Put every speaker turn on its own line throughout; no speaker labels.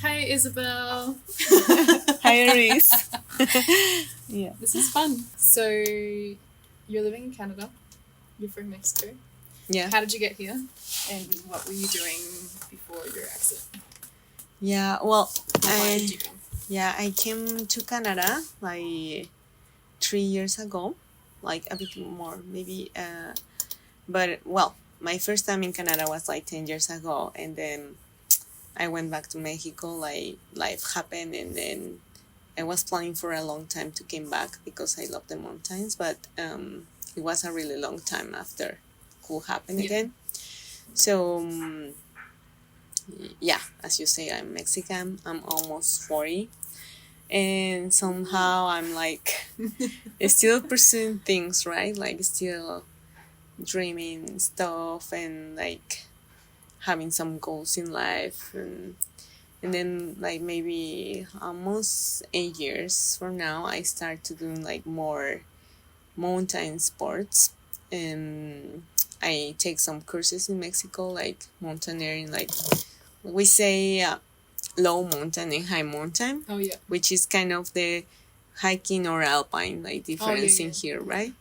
Hi, Isabel.
Hi, Aris. Yeah.
This is fun. So, you're living in Canada. You're from Mexico.
Yeah.
How did you get here? And what were you doing before your accident?
Yeah. Well,
Why did you come?
I came to Canada like 3 years ago, like a bit more, maybe. But well, my first time in Canada was like 10 years ago, and then I went back to Mexico. Like life happened, and then I was planning for a long time to come back because I love the mountains, but it was a really long time after could happen again. So yeah, as you say, I'm Mexican. I'm almost 40, and somehow I'm like still pursuing things, right? Like still dreaming stuff and like having some goals in life, and then like maybe almost 8 years from now I start to do like more mountain sports, and I take some courses in Mexico like mountaineering, like we say low mountain and high mountain.
Oh, yeah.
Which is kind of the hiking or alpine like difference in here, right?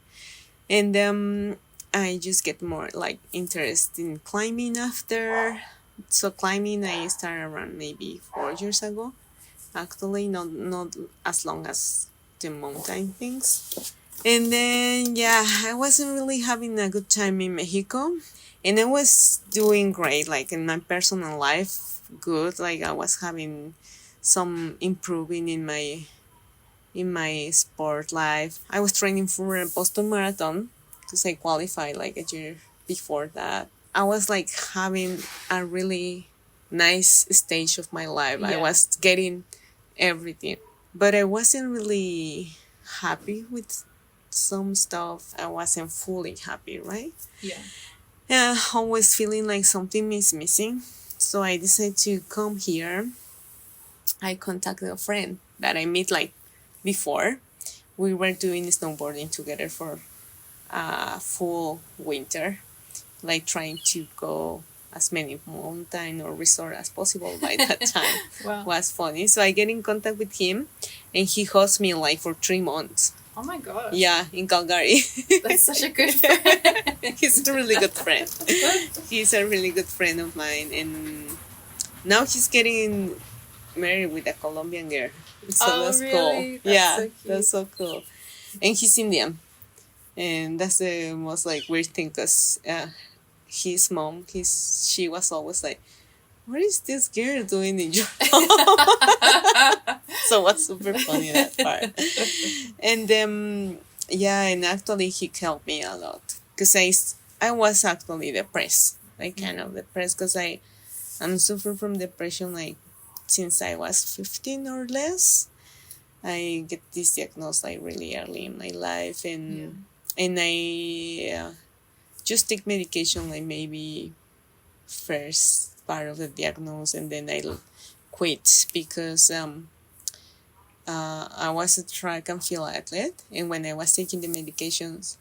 And I just get more like interest in climbing after. So climbing I started around maybe 4 years ago. Actually, not as long as the mountain things. And then I wasn't really having a good time in Mexico, and I was doing great, like in my personal life, good. Like I was having some improving in my sport life. I was training for a Boston Marathon because I qualified like a year before that. I was like having a really nice stage of my life. I was getting everything, but I wasn't really happy with some stuff. I wasn't fully happy, right?
Yeah.
Yeah, always feeling like something is missing. So I decided to come here. I contacted a friend that I met like before. We were doing snowboarding together for a full winter, like trying to go as many mountain or resort as possible by that time.
Wow.
Was funny. So I get in contact with him, and he hosts me like for 3 months.
Oh my gosh.
Yeah, in Calgary.
That's such a good friend.
He's a really good friend. He's a really good friend of mine, and now he's getting married with a Colombian girl. So that's
really?
cool.
That's so cute.
That's so cool. And he's Indian, and that's the most like weird thing because his mom, she was always like, "What is this girl doing in your home?" So what's super funny that part. And and actually he helped me a lot because I was actually depressed, like kind of depressed because I'm suffering from depression like since I was 15 or less. I get this diagnosis like really early in my life, and I just take medication like maybe first part of the diagnosis, and then I quit because I was a track and field athlete, and when I was taking the medications,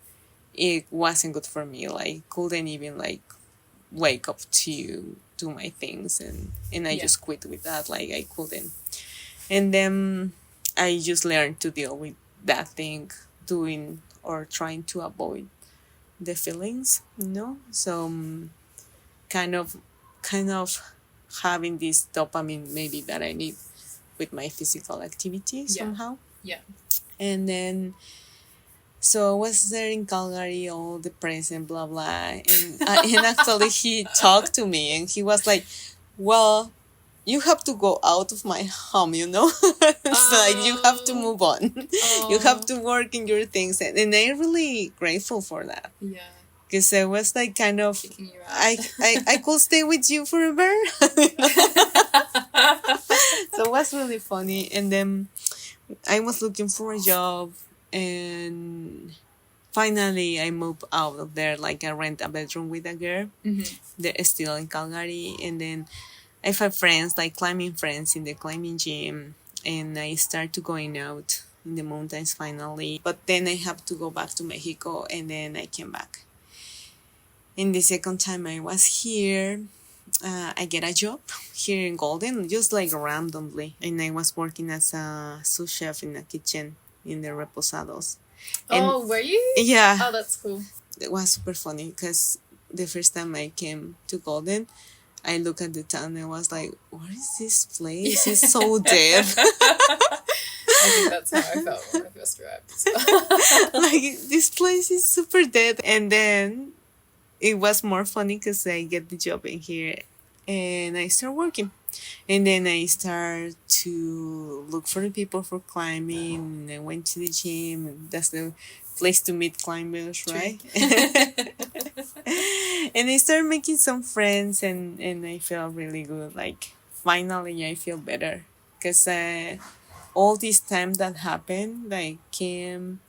it wasn't good for me. Like couldn't even like wake up to do my things, and I just quit with that. Like I couldn't, and then I just learned to deal with that thing, doing or trying to avoid the feelings, So kind of having this dopamine maybe that I need with my physical activity somehow.
Yeah.
And then so I was there in Calgary all depressed and blah blah, and actually he talked to me and he was like, well, you have to go out of my home, It's like you have to move on. You have to work in your things, and I'm really grateful for that.
Yeah.
Because I was like kind of,
Kicking you out.
I could stay with you forever. So it was really funny. And then I was looking for a job, and finally I moved out of there. Like I rent a bedroom with a girl. They're still in Calgary. And then I have friends, like climbing friends in the climbing gym. And I started going out in the mountains finally. But then I have to go back to Mexico, and then I came back. And the second time I was here, I get a job here in Golden, just like randomly, and I was working as a sous chef in a kitchen in the Reposados.
Oh, were you?
Yeah.
Oh, that's cool.
It was super funny because the first time I came to Golden, I looked at the town and I was like, what is this place? It's so dead.
I think that's how I felt when I first arrived. So.
Like, this place is super dead. And then it was more funny because I get the job in here and I start working. And then I start to look for the people for climbing. And I went to the gym. And that's the place to meet climbers, right? And I started making some friends, and I felt really good. Like, finally, I feel better. Because all this time that happened, like, came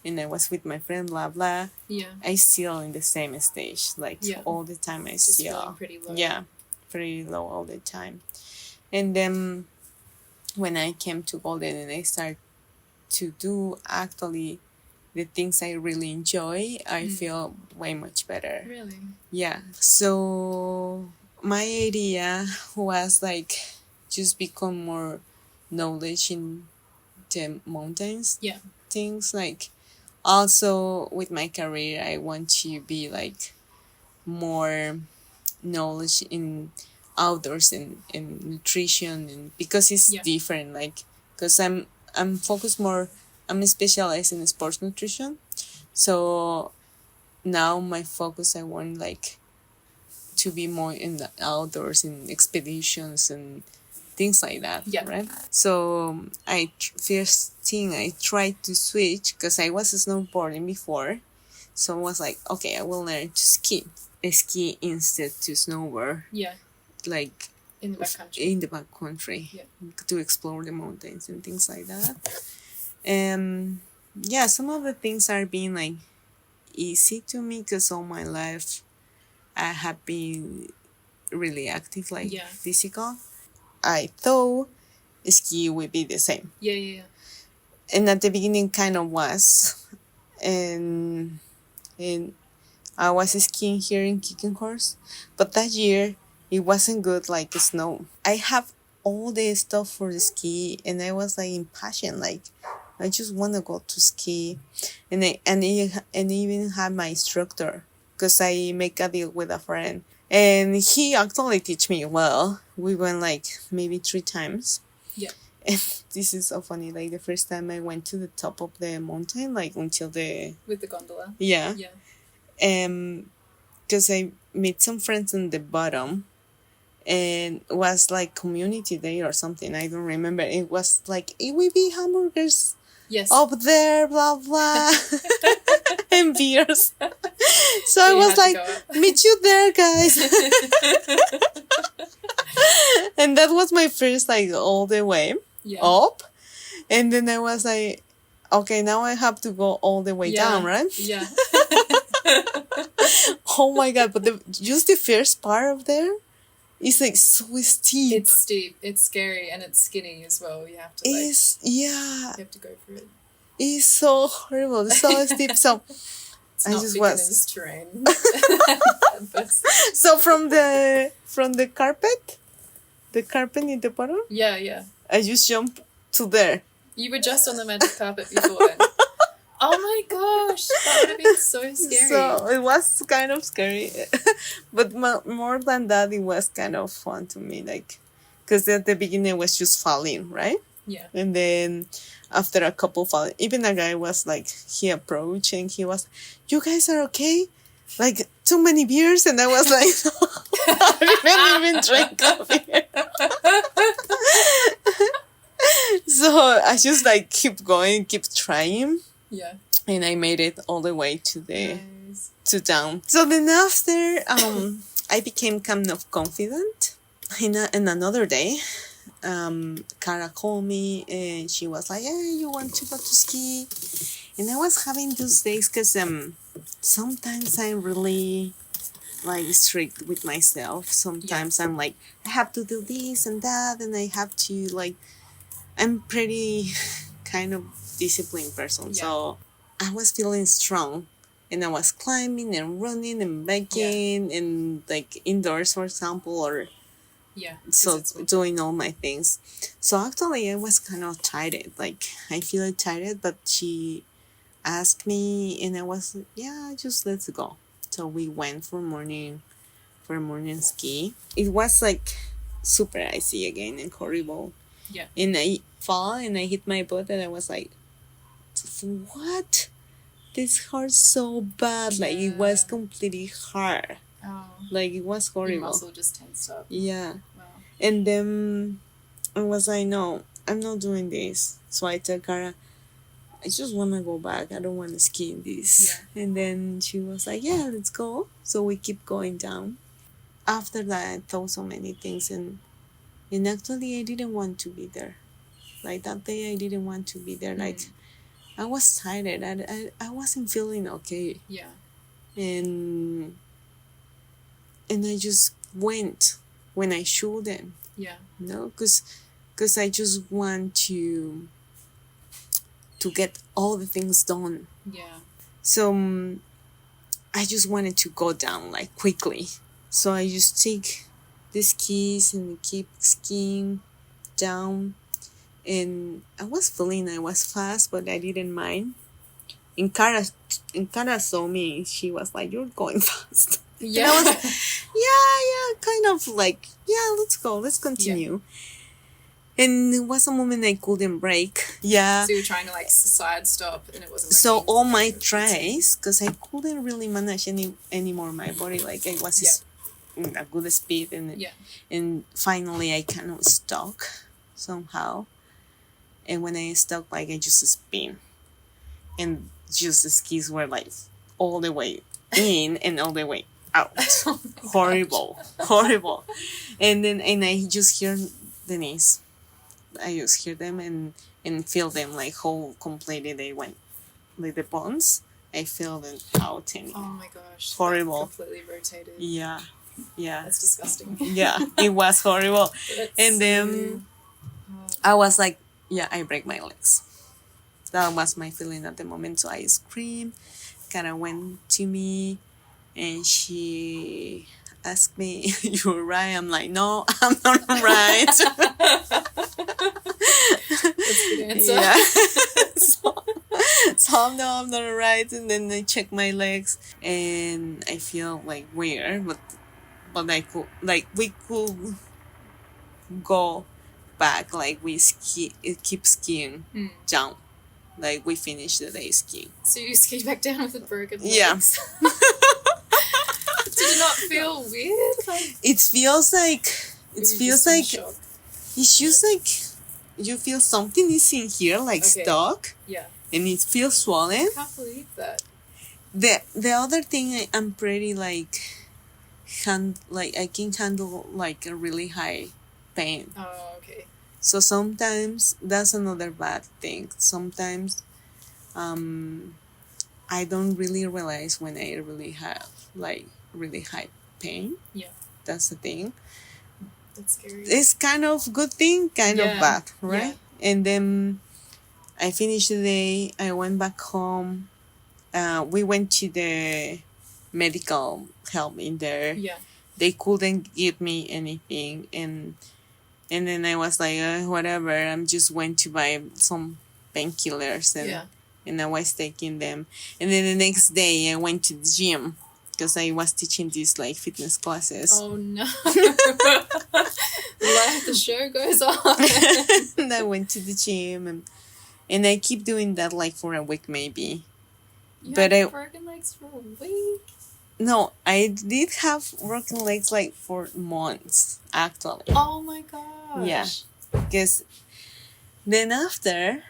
and I was with my friend, blah, blah.
Yeah.
I still in the same stage. Like, all the time I
Just
still.
feeling pretty low.
Yeah, pretty low all the time. And then when I came to Golden and I started to do actually the things I really enjoy, I feel way much better.
Really?
Yeah. So my idea was like just become more knowledge in the mountains.
Yeah.
Things like also with my career, I want to be like more knowledge in outdoors and nutrition, and because it's different, like because I'm focused more, I'm specialized in sports nutrition, so now my focus, I want like to be more in the outdoors in expeditions and things like that, right? So first thing I tried to switch because I was snowboarding before, so I was like, okay, I will learn to ski instead to snowboard.
Yeah.
Like
in the backcountry.
In the backcountry. Yeah. To explore the mountains and things like that. And yeah, some of the things are being like easy to me because all my life I have been really active, like physical. I thought ski would be the same.
Yeah.
And at the beginning kind of was. And I was skiing here in Kicking Horse, but that year it wasn't good like snow. I have all the stuff for the ski, and I was like impatient, like I just want to go to ski, and I even had my instructor because I make a deal with a friend, and he actually teach me well. We went like maybe 3 times.
Yeah.
And this is so funny. Like the first time I went to the top of the mountain, like until the
with the gondola.
Yeah. Because I met some friends on the bottom, and it was like community day or something. I don't remember. It was like it will be hamburgers.
Yes.
Up there, blah blah, and beers. So I was like, meet you there, guys. And that was my first like all the way up, and then I was like, okay, now I have to go all the way down, right?
Yeah.
Oh my god! But just the first part of there is like so steep.
It's steep. It's scary, and it's skinny as well. You have to. You have to go for it.
It's so horrible. It's so steep. So
it's not beginner's terrain.
So from the carpet in the bottom.
Yeah.
I just jumped to there.
You were just on the magic carpet before then. Oh my gosh, that would have been so scary.
So it was kind of scary, but more than that, it was kind of fun to me. Like, because at the beginning it was just falling, right?
Yeah.
And then after a couple falling, even a guy was like, he approached and he was, "You guys are okay? Like too many beers?" And I was like, "I didn't even drink coffee." So I just like keep going, keep trying.
Yeah.
And I made it all the way to to down. So then after I became kind of confident. In another day, Cara called me and she was like, "Hey, you want to go to ski?" And I was having those days because sometimes I'm really like strict with myself. Sometimes I'm like, I have to do this and that, and I have to like, I'm pretty kind of disciplined person. So I was feeling strong and I was climbing and running and biking and like indoors, for example, or so doing all my things. So actually, I was kind of tired. Like I feel tired, but she asked me, and I was just let's go. So we went for morning ski. It was like super icy again and horrible.
Yeah.
And I fall and I hit my butt and I was like, what? This hurts so bad. Like it was completely hard.
Oh.
Like it was horrible.
Your muscle just tensed up.
Yeah.
Wow.
And then I was like, no, I'm not doing this. So I told Cara, I just want to go back. I don't want to ski in this. Yeah. And then she was like, yeah, let's go. So we keep going down. After that, I thought so many things. And actually, I didn't want to be there. Like that day, I didn't want to be there. Like I was tired. I wasn't feeling okay.
Yeah.
And I just went when I shouldn't.
Yeah.
Because I just want to get all the things done.
Yeah.
So I just wanted to go down like quickly. So I just take the skis and keep skiing down. And I was feeling I was fast, but I didn't mind. And Cara saw me. She was like, "You're going fast."
Yeah.
And I was, yeah, kind of like, yeah, let's go, let's continue. Yeah. And it was a moment I couldn't brake. Yeah.
So you were trying to like side stop, and it wasn't.
So all my tries, because I couldn't really manage anymore my body. Like I was in a good speed, and finally I kind of stuck somehow. And when I stuck, like I just spin, and just the skis were like all the way in and all the way out. Oh horrible. And I just hear Denise. I just hear them and feel them like how completely they went, like the bones. I feel them out and
oh my gosh,
horrible.
Completely rotated.
Yeah.
That's disgusting.
Yeah, it was horrible. And then I was like, yeah, I break my legs. That was my feeling at the moment. So I screamed. Cara went to me, and she asked me, "You're right?" I'm like, "No, I'm not right."
That's a good answer.
Yeah. so no, I'm not right. And then I check my legs, and I feel like weird, but I could, like, we could go back, like we keep skiing down, like we finished the day skiing.
So you skied back down with a broken legs?
Yeah.
Did it not feel weird? Like,
it feels like it's just like you feel something is in here, like stuck.
Yeah.
And it feels swollen.
I can't believe that.
The other thing, I'm pretty like I can handle like a really high pain.
Oh, okay.
So sometimes that's another bad thing. Sometimes I don't really realize when I really have like really high pain.
Yeah.
That's the thing.
That's scary.
It's kind of good thing, kind of bad, right? Yeah. And then I finished the day. I went back home. We went to the medical help in there.
Yeah.
They couldn't give me anything, and then I was like, whatever. I'm just went to buy some painkillers, and I was taking them. And then the next day, I went to the gym because I was teaching these like fitness classes.
Oh no! Like the show goes on.
And I went to the gym, and I keep doing that like for a week maybe.
You had broken legs for a week?
No, I did have broken legs like for months actually.
Oh my gosh!
Yeah, because then after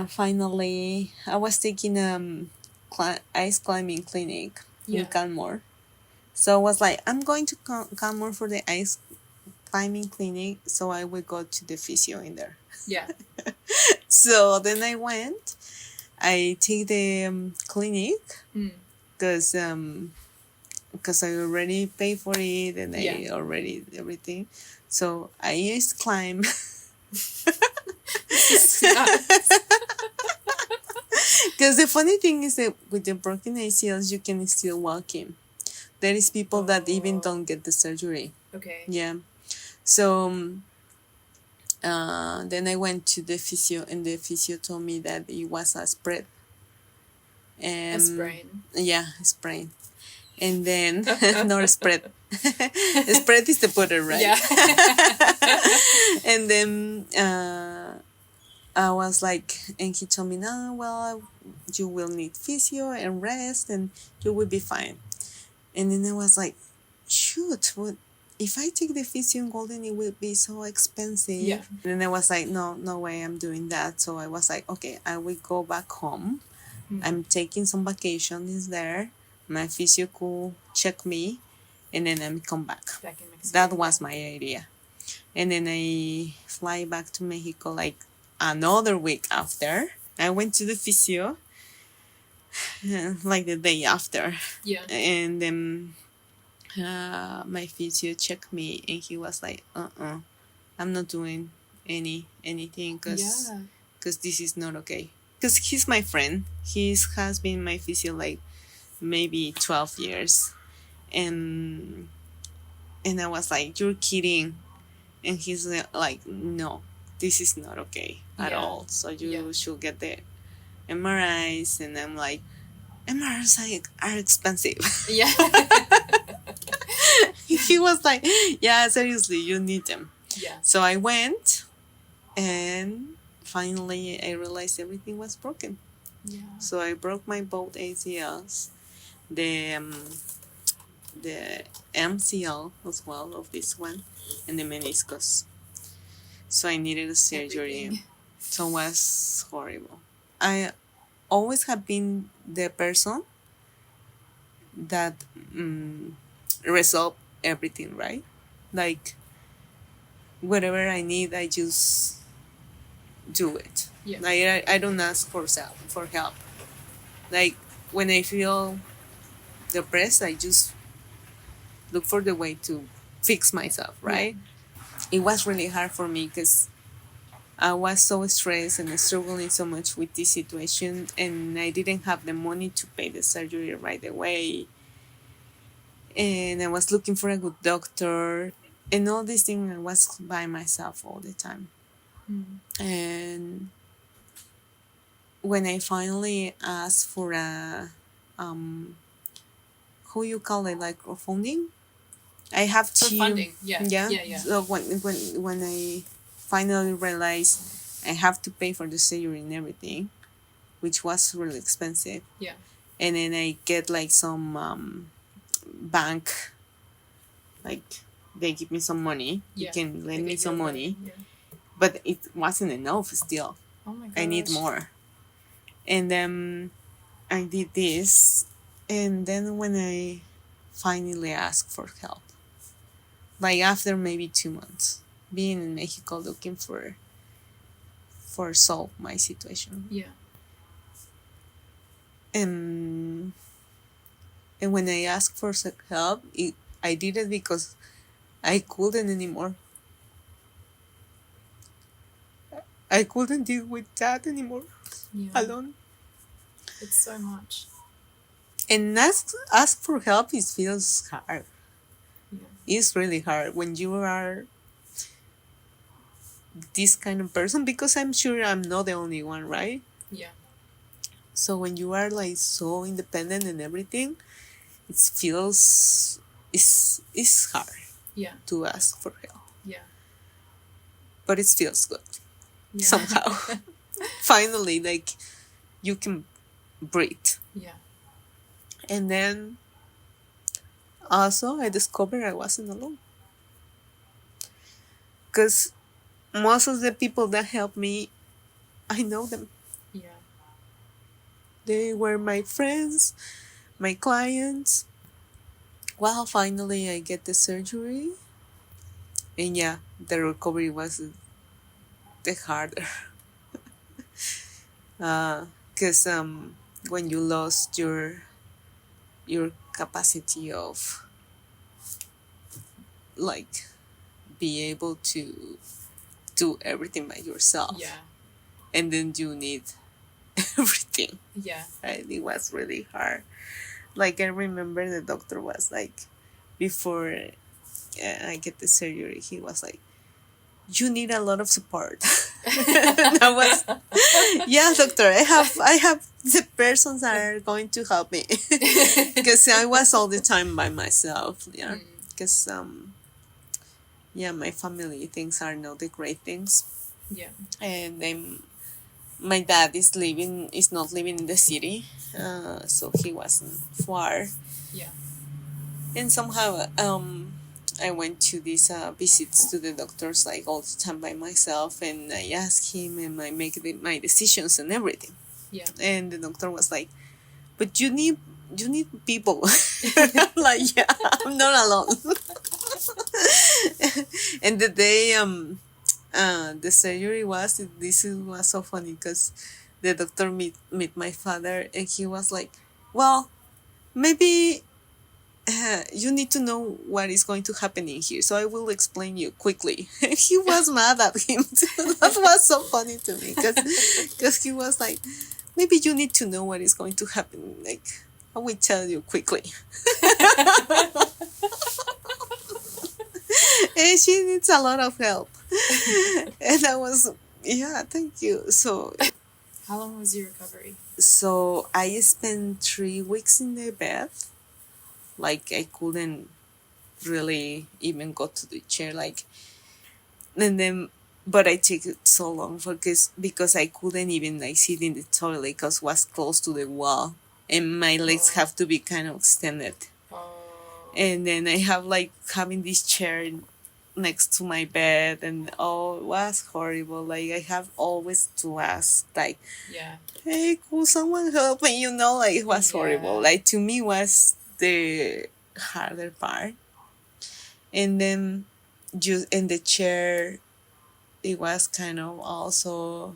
finally I was taking ice climbing clinic in Canmore. So I was like, I'm going to Canmore for the ice climbing clinic, so I will go to the physio in there.
Yeah.
So then I went. I take the clinic because I already paid for it and I already everything. So I used to climb. Because the funny thing is that with the broken ACLs, you can still walk in. There is people that even don't get the surgery.
Okay.
Yeah. So then I went to the physio, and the physio told me that it was a spread.
A sprain.
Yeah, a sprain. And then, not a spread. A spread is the butter, right?
Yeah.
And then I was like, and he told me, no, well, you will need physio and rest, and you will be fine. And then I was like, shoot, what? If I take the physio in Golden, it will be so expensive.
Yeah.
And then I was like, no way I'm doing that. So I was like, okay, I will go back home. I'm taking some vacations there. My physio could check me, and then I come back.
Back in Mexico.
That was my idea. And then I fly back to Mexico like another week after. I went to the physio like the day after.
Yeah.
And then my physio checked me, and he was like, I'm not doing anything because this is not okay. Because he's my friend. He has been my physio like maybe 12 years. And I was like, you're kidding. And he's like, no, this is not okay at all. So you should get the MRIs. And I'm like, MRIs are expensive.
Yeah.
He was like, yeah, seriously, you need them.
Yeah.
So I went, and finally I realized everything was broken.
Yeah.
So I broke my both ACLs, the MCL as well of this one, and the meniscus. So I needed a surgery.
Everything.
So it was horrible. I always have been the person that resolve everything, right? Like whatever I need, I just do it.
Yeah.
Like I don't ask for help. Like when I feel depressed, I just look for the way to fix myself, right? It was really hard for me because I was so stressed and struggling so much with this situation, and I didn't have the money to pay the surgery right away. And I was looking for a good doctor, and all these things I was by myself all the time. And when I finally asked for a who you call it, like funding, I have to
funding. Yeah.
So when I finally realized I have to pay for the surgery and everything, which was really expensive.
Yeah.
And then I get like some bank, like they give me some money.
Yeah.
You can lend me some money.
Yeah.
But it wasn't enough still.
Oh my gosh.
I need more. And then I did this, and then when I finally asked for help, like after maybe 2 months being in Mexico looking for solve my situation.
Yeah.
And when I asked for help, I did it because I couldn't anymore. I couldn't deal with that anymore alone.
It's so much.
And ask for help, it feels hard.
Yeah.
It's really hard when you are this kind of person, because I'm sure I'm not the only one, right?
Yeah.
So when you are like so independent and everything, it feels it's hard.
Yeah.
To ask for help.
Yeah.
But it feels good.
Yeah.
Somehow. Finally, like you can breathe.
Yeah.
And then also I discovered I wasn't alone. Because most of the people that helped me, I know them.
Yeah.
They were my friends, my clients. Well, finally I get the surgery. And yeah, the recovery was the harder. Because when you lost your capacity of like be able to do everything by yourself,
Yeah.
and then you need everything.
Yeah.
Right? It was really hard. Like I remember the doctor was like, before I get the surgery, he was like, "You need a lot of support." And I was, yeah, doctor. I have the persons that are going to help me because I was all the time by myself. Yeah, because yeah, my family things are not the great things,
Yeah.
and then my dad is not living in the city, so he wasn't far.
Yeah.
And somehow, I went to these visits to the doctors like all the time by myself, and I asked him, and I make my decisions and everything.
Yeah.
And the doctor was like, "But you need people." Like, yeah, I'm not alone. And the day the surgery was, was so funny because the doctor meet my father, and he was like, "Well, maybe you need to know what is going to happen in here, so I will explain you quickly." And he was mad at him too. That was so funny to me because he was like, "Maybe you need to know what is going to happen. Like, I will tell you quickly." And she needs a lot of help. And I was, yeah, thank you.
How long was your recovery?
So I spent 3 weeks in the bed. Like I couldn't really even go to the chair. Like, and then, but I take it so long because I couldn't even like sit in the toilet because it was close to the wall, and my legs have to be kind of extended.
Oh.
And then I have like having this chair next to my bed, and it was horrible. Like I have always to ask, like,
Yeah.
"Hey, could someone help me?" Like it was
Yeah.
horrible. Like to me was the harder part. And then just in the chair, it was kind of also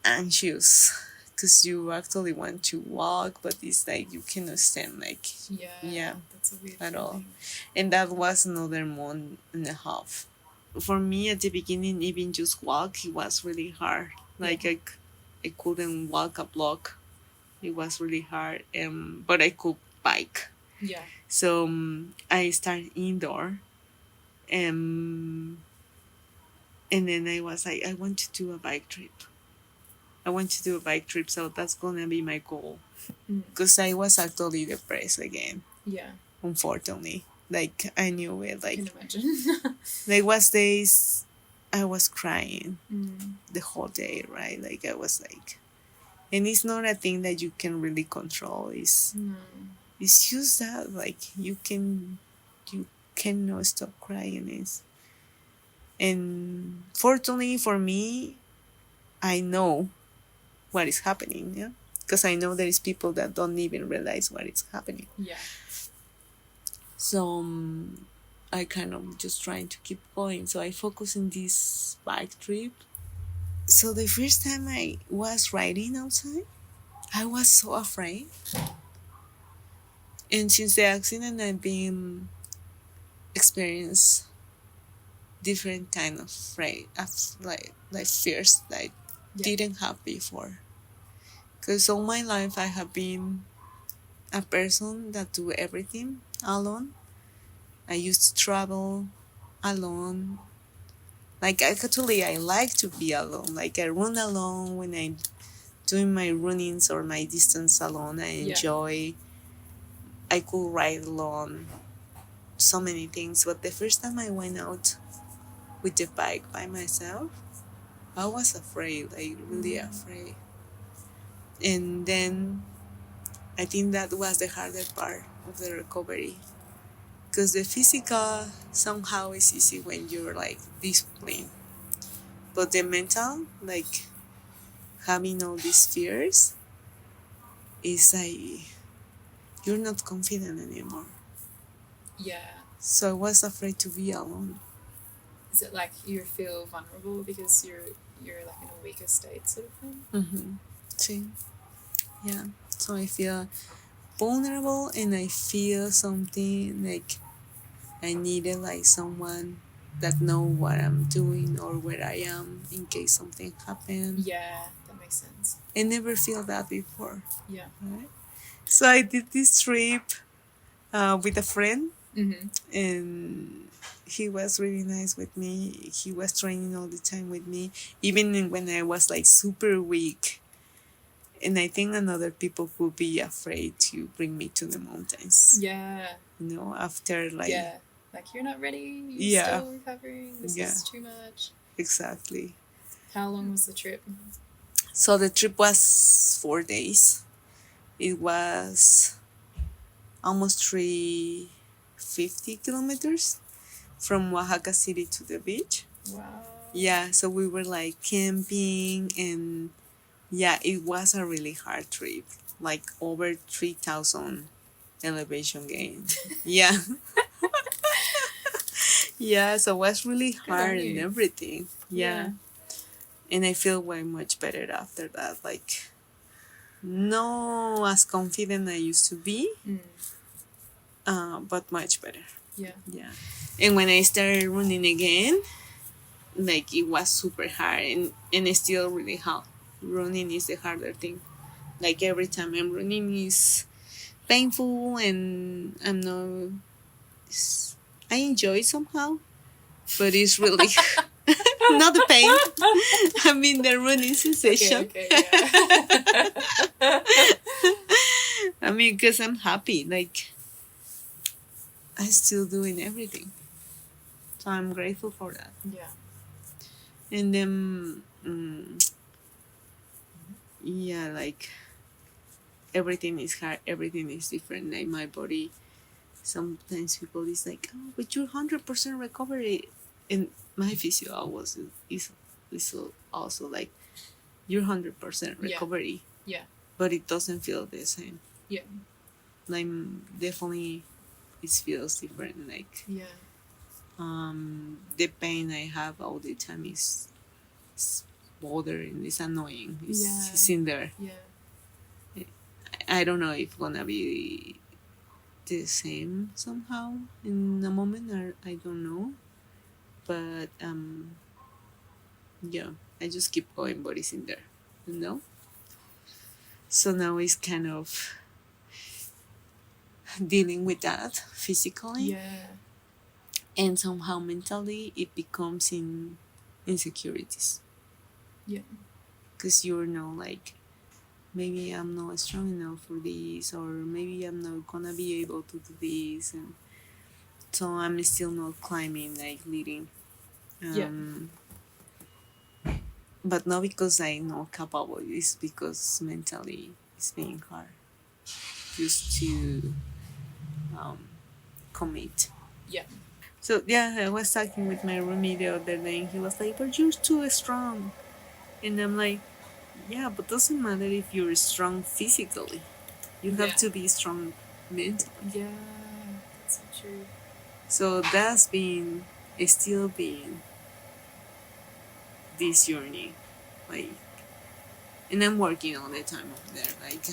anxious because you actually want to walk, but it's like you cannot stand, like,
Yeah. That's a weird
at all.
feeling.
And that was another month and a half. For me, at the beginning, even just walk, it was really hard. Like I couldn't walk a block. It was really hard. But I could bike.
Yeah.
So I started indoor. And then I was like, I want to do a bike trip. I want to do a bike trip, so that's gonna be my goal. Because I was actually depressed again,
Yeah.
unfortunately. Like, I knew it.
I
Like,
can imagine.
there was days I was crying
Mm.
the whole day, right? Like, I was like, and it's not a thing that you can really control. It's just that, like, you cannot stop crying. And fortunately for me, I know what is happening, yeah, because I know there is people that don't even realize what is happening.
Yeah.
So I kind of just trying to keep going. So I focus in this bike trip. So the first time I was riding outside, I was so afraid. And since the accident, I've been experienced different kind of afraid, of like fears that I didn't have before. Because all my life I have been a person that do everything alone. I used to travel alone. Like I like to be alone. Like I run alone when I'm doing my runnings or my distance alone. I enjoy. I could ride alone. So many things. But the first time I went out with the bike by myself, I was afraid. Like really afraid. And then I think that was the harder part of the recovery. Because the physical somehow is easy when you're like disciplined. But the mental, like having all these fears, is like you're not confident anymore.
Yeah.
So I was afraid to be alone.
Is it like you feel vulnerable because you're like in a weaker state sort of thing?
Mm-hmm. See? Yeah. So I feel vulnerable, and I feel something like I needed like someone that know what I'm doing or where I am in case something happened.
Yeah, that makes sense.
I never feel that before.
Yeah.
Right? So I did this trip with a friend,
Mm-hmm.
and he was really nice with me. He was training all the time with me, even when I was like super weak. And I think another people would be afraid to bring me to the mountains.
Yeah.
You know, after like
Yeah. Like, you're not ready. You're
Yeah.
still recovering. This
Yeah.
is too much.
Exactly.
How long was the trip?
So the trip was 4 days. It was almost 350 kilometers from Oaxaca City to the beach.
Wow.
Yeah, so we were like camping, and yeah, it was a really hard trip. Like over 3,000 elevation gain. Yeah. Yeah, so it was really
Good on
hard and
you.
everything. Yeah.
Yeah.
And I feel way much better after that. Like, no as confident I used to be,
Mm.
but much better.
Yeah.
Yeah. And when I started running again, like it was super hard, and it's still really hard. Running is the harder thing. Like every time I'm running is painful, and I'm not. I enjoy it somehow, but it's really not the pain. I mean the running sensation.
Okay, yeah.
I mean, because I'm happy. Like I'm still doing everything, so I'm grateful for that.
Yeah.
And then, yeah, like everything is hard. Everything is different. Like my body. Sometimes people is like, oh, but you're 100% recovery, and my physio was is also like, you're 100% recovery.
Yeah.
But it doesn't feel the same.
Yeah.
Like definitely, it feels different. Like
Yeah.
the pain I have all the time is bothering. It's annoying. It's in there.
Yeah.
I don't know if gonna be the same somehow in a moment, or I don't know, but yeah, I just keep going, but it's in there, you know. So now it's kind of dealing with that physically,
Yeah.
and somehow mentally it becomes in insecurities.
Yeah.
Because you're no like, maybe I'm not strong enough for this, or maybe I'm not gonna be able to do this, and so I'm still not climbing, like leading. But not because I'm not capable, it's because mentally it's being hard just to commit.
Yeah.
So yeah, I was talking with my roomie the other day, and he was like, but you're too strong. And I'm like, yeah, but doesn't matter if you're strong physically. You have to be strong mentally.
Yeah. That's so true.
So that's been, still being this journey. Like, and I'm working all the time over there. Like,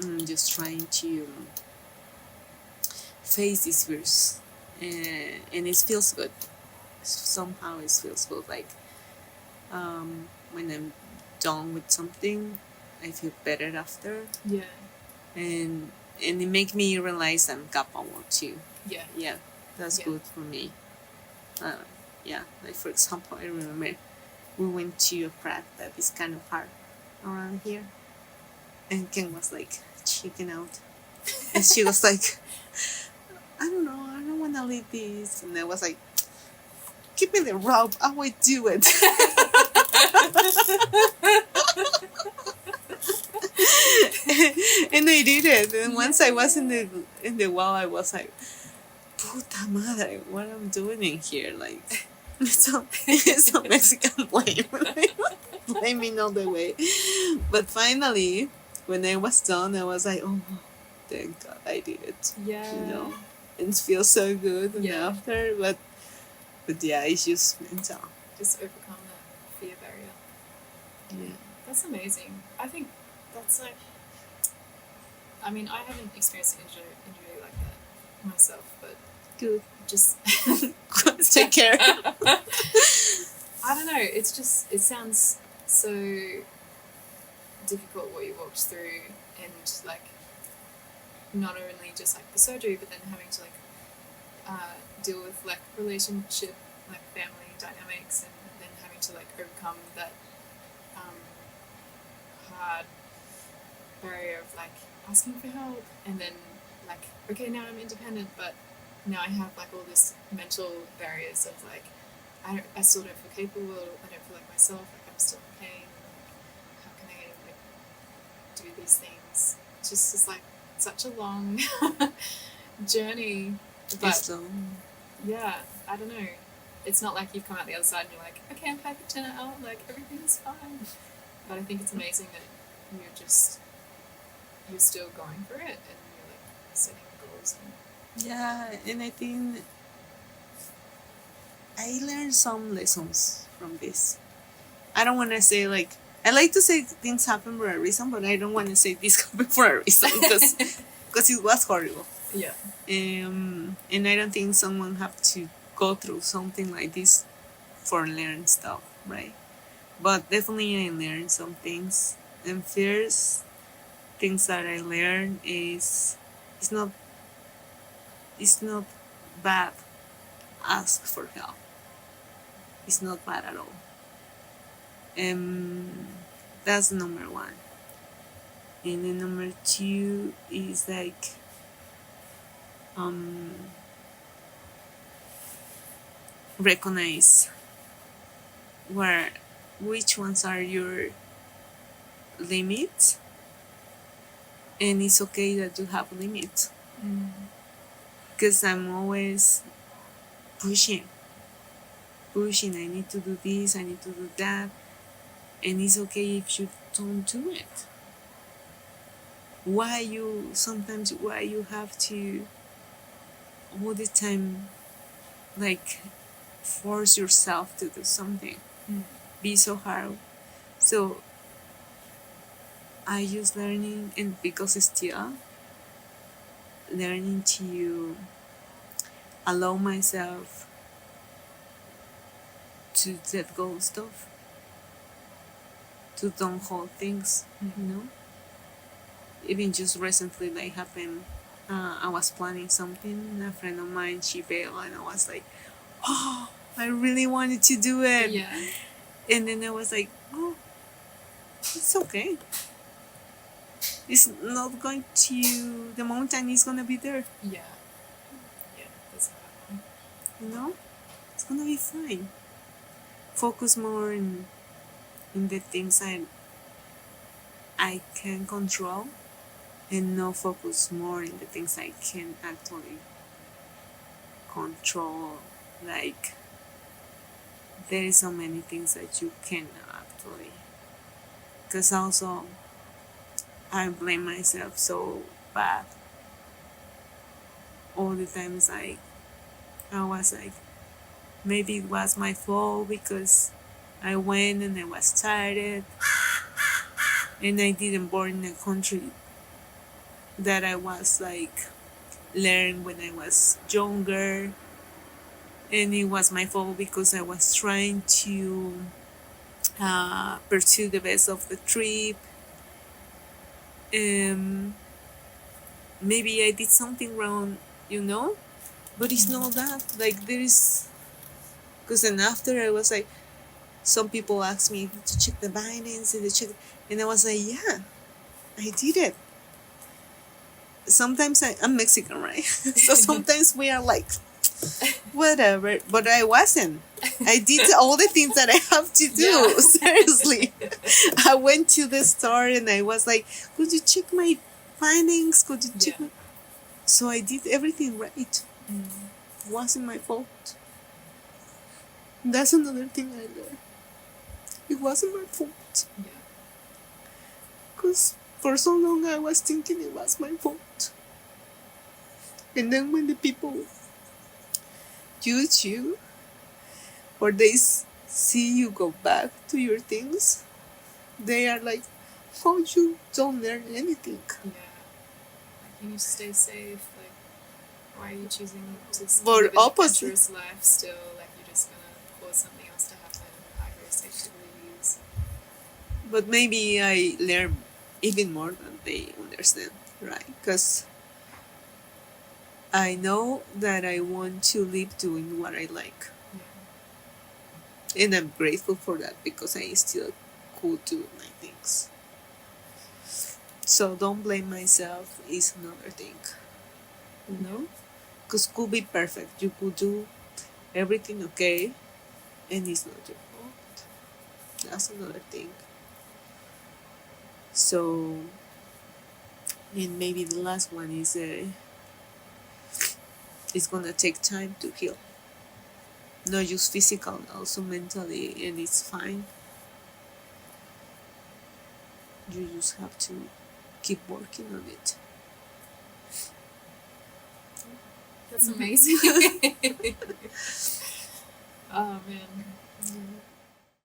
I'm just trying to face these fears. And it feels good. Somehow it feels good. Like, when I'm done with something, I feel better after.
Yeah.
And it makes me realize I'm capable too.
Yeah.
Yeah, that's good for me. Yeah, like for example, I remember we went to a crack that is kind of hard around here, and Ken was like chicken out, and she was like, I don't know, I don't want to leave this, and I was like, give me the rope, I will do it. And I did it, and once I was in the wall, I was like, puta madre, what I'm doing in here? Like, it's a Mexican blame. Blaming all the way. But finally, when I was done, I was like, oh, thank God I did it.
Yeah.
You know? And it feels so good after, but yeah, it's just mental.
Just overcome that fear barrier.
Yeah.
That's amazing. I think that's like, I mean, I haven't experienced an injury like that myself, but
good.
Just
take care.
I don't know. It's just, it sounds so difficult what you walked through, and like not only just like the surgery, but then having to like deal with like relationship, like family dynamics, and then having to like overcome that hard barrier of like asking for help, and then like, okay, now I'm independent, but now I have like all this mental barriers of like I still don't feel capable, I don't feel like myself, like I'm still in pain, like how can I like do these things? It's just like such a long journey, but yeah, I don't know. It's not like you've come out the other side and you're like, okay, I'm perfect now, like everything's fine. But I think it's amazing that you're still going for it, and you're like setting goals.
Yeah, and I think I learned some lessons from this. I don't want to say like, I like to say things happen for a reason, but I don't want to say this happened for a reason because it was horrible.
Yeah.
And I don't think someone have to go through something like this for learn stuff, right? But definitely I learned some things. And first things that I learned is it's not bad ask for help. It's not bad at all. That's number one. And then number two is like recognize which ones are your limits, and it's okay that you have limits. Because I'm always pushing. I need to do this, I need to do that, and it's okay if you don't do it. Why you have to all the time like force yourself to do something, be so hard. So I just learning, and because it's still learning to allow myself to let go of stuff, to don't hold things, Even just recently, like happened, I was planning something, a friend of mine, she bailed, and I was like, oh, I really wanted to do it.
Yeah.
And then I was like, oh, it's okay. It's not going to, the mountain is going to be there.
Yeah. Yeah, that's a hard one.
It's going to be fine. Focus more in the things I can control, and not focus more in the things I can actually control. Like, there is so many things that you cannot actually. Because also, I blame myself so bad. All the times I was like, maybe it was my fault because I went and I was tired, and I didn't born in a country that I was like learned when I was younger, and it was my fault because I was trying to pursue the best of the trip. Maybe I did something wrong, but it's not that. Like, there is, because then after I was like, some people asked me to check the Binance and I was like, yeah, I did it. Sometimes I'm Mexican, right? So sometimes we are like, whatever, but I wasn't. I did all the things that I have to do. Yeah. Seriously. I went to the store and I was like, could you check my findings? Could you check So I did everything right. It wasn't my fault. That's another thing I learned. It wasn't my fault.
Yeah.
Because for so long I was thinking it was my fault. And then when the people judge you, or they see you go back to your things, they are like, oh, you don't learn anything.
Yeah. Like, you need to stay safe. Like, why are you choosing to live an adventurous life still? Like, you're just going to cause something else to happen. High risk activities.
But maybe I learn even more than they understand, right? Because I know that I want to live doing what I like.
Yeah.
And I'm grateful for that because I still could do my things. So don't blame myself is another thing. You know? Because could be perfect. You could do everything okay and it's not your fault. That's another thing. So, and maybe the last one is it's gonna take time to heal. Not just physical, also mentally, and it's fine. You just have to keep working on it.
That's amazing. Oh man.